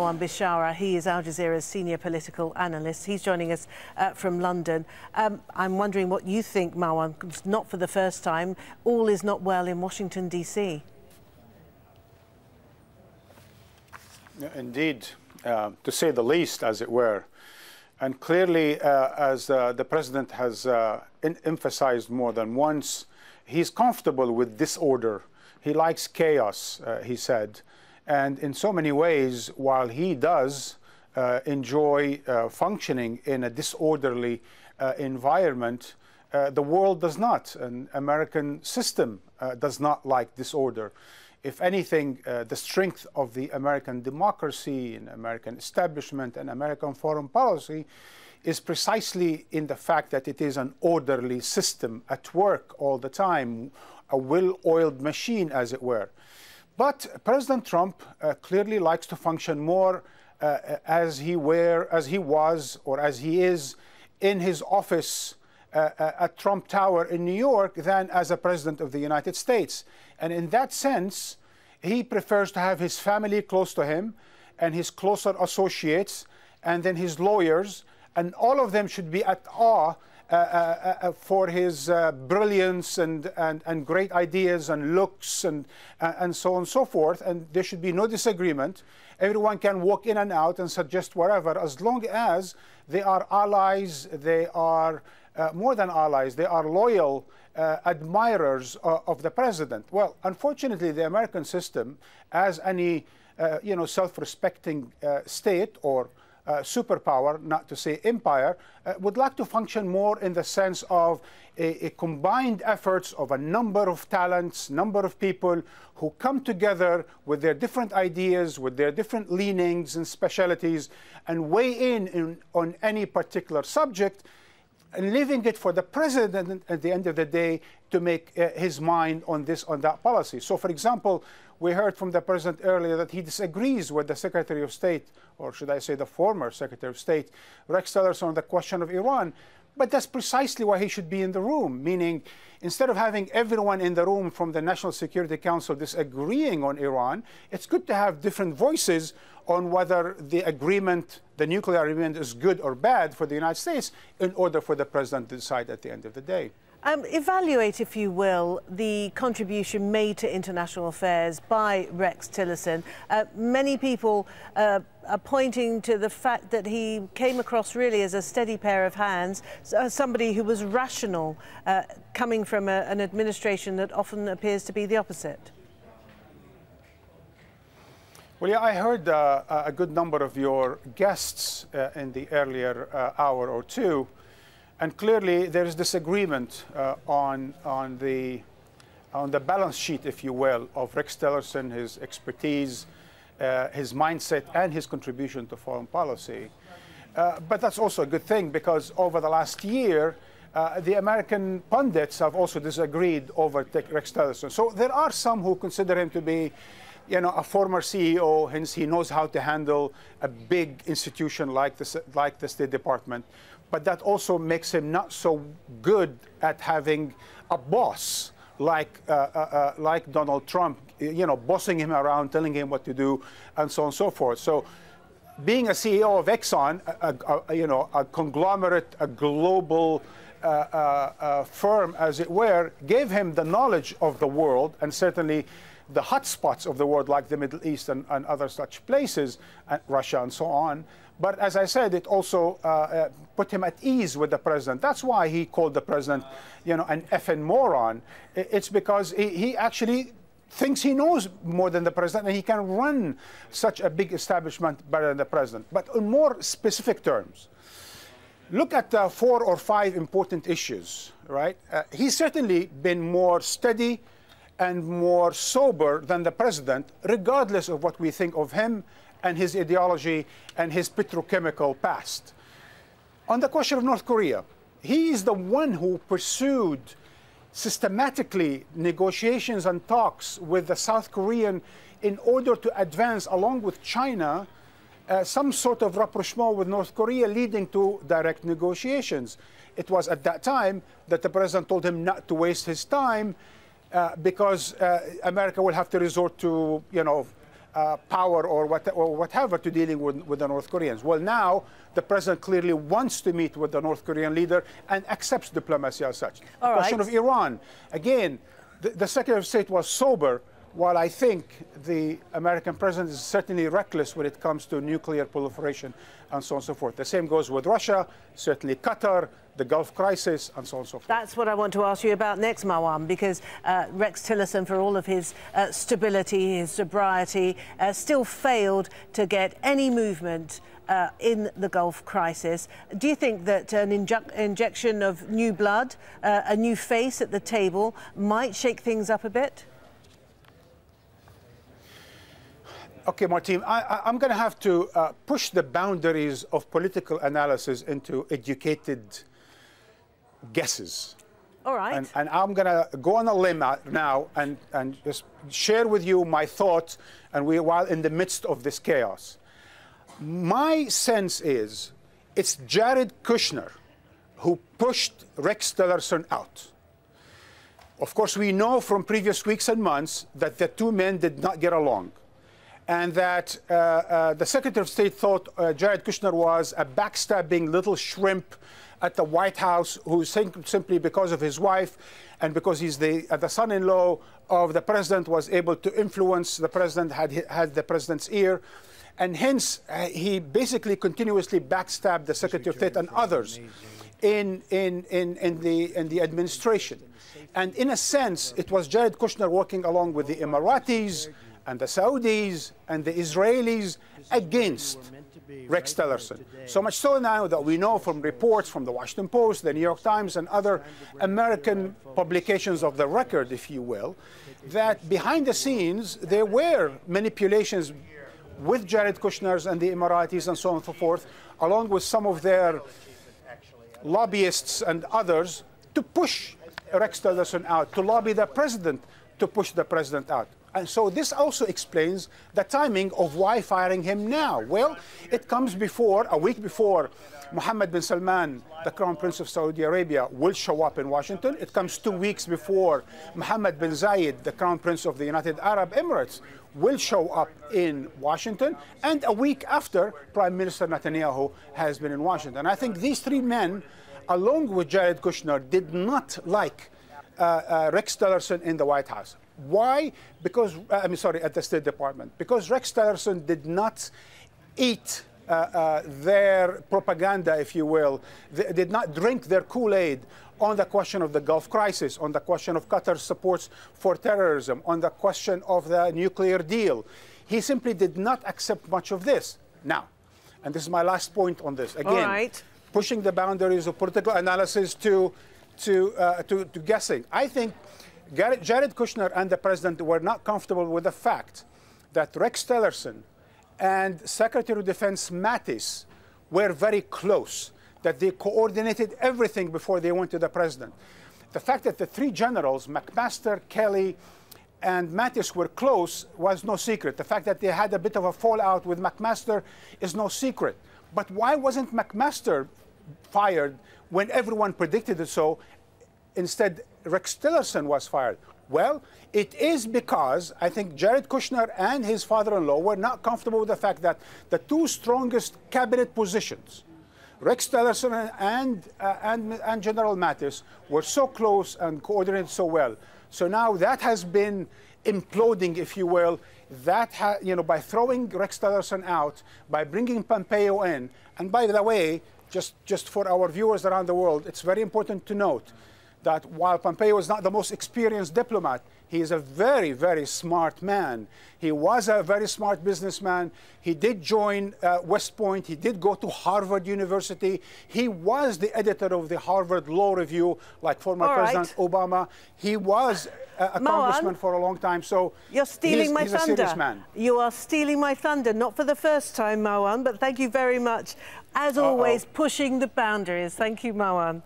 On Bishara, he is Al Jazeera's senior political analyst. He's joining us from London. I'm wondering what you think, Marwan. Not for the first time, all is not well in Washington, D.C. Indeed, to say the least, as it were. And clearly, as the president has emphasized more than once, he's comfortable with disorder. He likes chaos, he said. And in so many ways, while he does enjoy functioning in a disorderly environment, the world does not. An American system does not like disorder. If anything, the strength of the American democracy and American establishment and American foreign policy is precisely in the fact that it is an orderly system at work all the time, a well-oiled machine, as it were. But President Trump clearly likes to function more as he was or as he is in his office at Trump Tower in New York than as a president of the United States. And in that sense, he prefers to have his family close to him and his closer associates and then his lawyers, and all of them should be at awe for his brilliance and great ideas and looks and so on and so forth. And there should be no disagreement. Everyone can walk in and out and suggest whatever, as long as they are allies, they are more than allies, they are loyal admirers of the president. Well, unfortunately, the American system, as any self-respecting state or superpower, not to say empire, would like to function more in the sense of a combined efforts of a number of talents, number of people who come together with their different ideas, with their different leanings and specialities, and weigh in on any particular subject, and leaving it for the president at the end of the day to make his mind on that policy. So, for example, we heard from the president earlier that he disagrees with the Secretary of State, or should I say the former Secretary of State, Rex Tillerson, on the question of Iran. But that's precisely why he should be in the room, meaning instead of having everyone in the room from the National Security Council disagreeing on Iran, it's good to have different voices on whether the agreement, the nuclear agreement, is good or bad for the United States in order for the president to decide at the end of the day. Evaluate, if you will, the contribution made to international affairs by Rex Tillerson. Many people are pointing to the fact that he came across really as a steady pair of hands, somebody who was rational, coming from an administration that often appears to be the opposite. Well, yeah, I heard a good number of your guests in the earlier hour or two. And clearly, there is disagreement on the balance sheet, if you will, of Rex Tillerson, his expertise, his mindset, and his contribution to foreign policy. But that's also a good thing, because over the last year, the American pundits have also disagreed over Rex Tillerson. So there are some who consider him to be, a former CEO, hence he knows how to handle a big institution like the State Department. But that also makes him not so good at having a boss like Donald Trump, bossing him around, telling him what to do, and so on and so forth. So being a CEO of Exxon, a conglomerate, a global firm, as it were, gave him the knowledge of the world, and certainly the hotspots of the world, like the Middle East and other such places, and Russia and so on. But as I said, it also put him at ease with the president. That's why he called the president, an effing moron. It's because he actually thinks he knows more than the president, and he can run such a big establishment better than the president. But in more specific terms, look at 4 or 5 important issues, right? He's certainly been more steady and more sober than the president, regardless of what we think of him and his ideology and his petrochemical past. On the question of North Korea, he is the one who pursued systematically negotiations and talks with the South Korean in order to advance, along with China, some sort of rapprochement with North Korea, leading to direct negotiations. It was at that time that the president told him not to waste his time because America will have to resort to, power or whatever to dealing with the North Koreans. Well, now the president clearly wants to meet with the North Korean leader and accepts diplomacy as such. The question of Iran, again, the Secretary of State was sober, while I think the American president is certainly reckless when it comes to nuclear proliferation and so on and so forth. The same goes with Russia, certainly Qatar, the Gulf crisis, and so on and so forth. That's what I want to ask you about next, Marwan, because Rex Tillerson, for all of his stability, his sobriety, still failed to get any movement in the Gulf crisis. Do you think that an injection of new blood, a new face at the table, might shake things up a bit? Okay, Martine, I'm going to have to push the boundaries of political analysis into educated guesses. All right. And I'm going to go on a limb now and just share with you my thoughts, and while in the midst of this chaos. My sense is it's Jared Kushner who pushed Rex Tillerson out. Of course, we know from previous weeks and months that the two men did not get along, and that the Secretary of State thought Jared Kushner was a backstabbing little shrimp at the White House, who simply because of his wife and because he's the son-in-law of the president was able to influence the president, had the president's ear, and hence he basically continuously backstabbed the Secretary of State and others in the administration. And in a sense, it was Jared Kushner working along with the Emiratis and the Saudis and the Israelis against Rex Tillerson. So much so now that we know from reports from the Washington Post, the New York Times, and other American publications of the record, if you will, that behind the scenes there were manipulations with Jared Kushner's and the Emiratis and so on and so forth, along with some of their lobbyists and others, to push Rex Tillerson out, to lobby the president to push the president out. And so this also explains the timing of why firing him now. Well, it comes before, a week before, Mohammed bin Salman, the Crown Prince of Saudi Arabia, will show up in Washington. It comes 2 weeks before Mohammed bin Zayed, the Crown Prince of the United Arab Emirates, will show up in Washington. And a week after, Prime Minister Netanyahu has been in Washington. I think these three men, along with Jared Kushner, did not like Rex Tillerson in the White House. Why? Because, at the State Department. Because Rex Tillerson did not eat their propaganda, if you will. They did not drink their Kool-Aid on the question of the Gulf crisis, on the question of Qatar's supports for terrorism, on the question of the nuclear deal. He simply did not accept much of this. Now, and this is my last point on this, again, pushing the boundaries of political analysis to guessing. I think Jared Kushner and the president were not comfortable with the fact that Rex Tillerson and Secretary of Defense Mattis were very close, that they coordinated everything before they went to the president. The fact that the three generals, McMaster, Kelly, and Mattis were close was no secret. The fact that they had a bit of a fallout with McMaster is no secret. But why wasn't McMaster fired when everyone predicted it so? Instead, Rex Tillerson was fired. Well, it is because I think Jared Kushner and his father-in-law were not comfortable with the fact that the two strongest cabinet positions, Rex Tillerson and General Mattis, were so close and coordinated so well. So now that has been imploding, if you will, that by throwing Rex Tillerson out, by bringing Pompeo in. And by the way, just for our viewers around the world, it's very important to note that while Pompeo is not the most experienced diplomat, he is a very, very smart man. He was a very smart businessman. He did join West Point. He did go to Harvard University. He was the editor of the Harvard Law Review, like former President Obama. He was a congressman for a long time. So you're stealing my thunder. He's a serious man. You are stealing my thunder, not for the first time, Marwan, but thank you very much. As always, pushing the boundaries. Thank you, Marwan.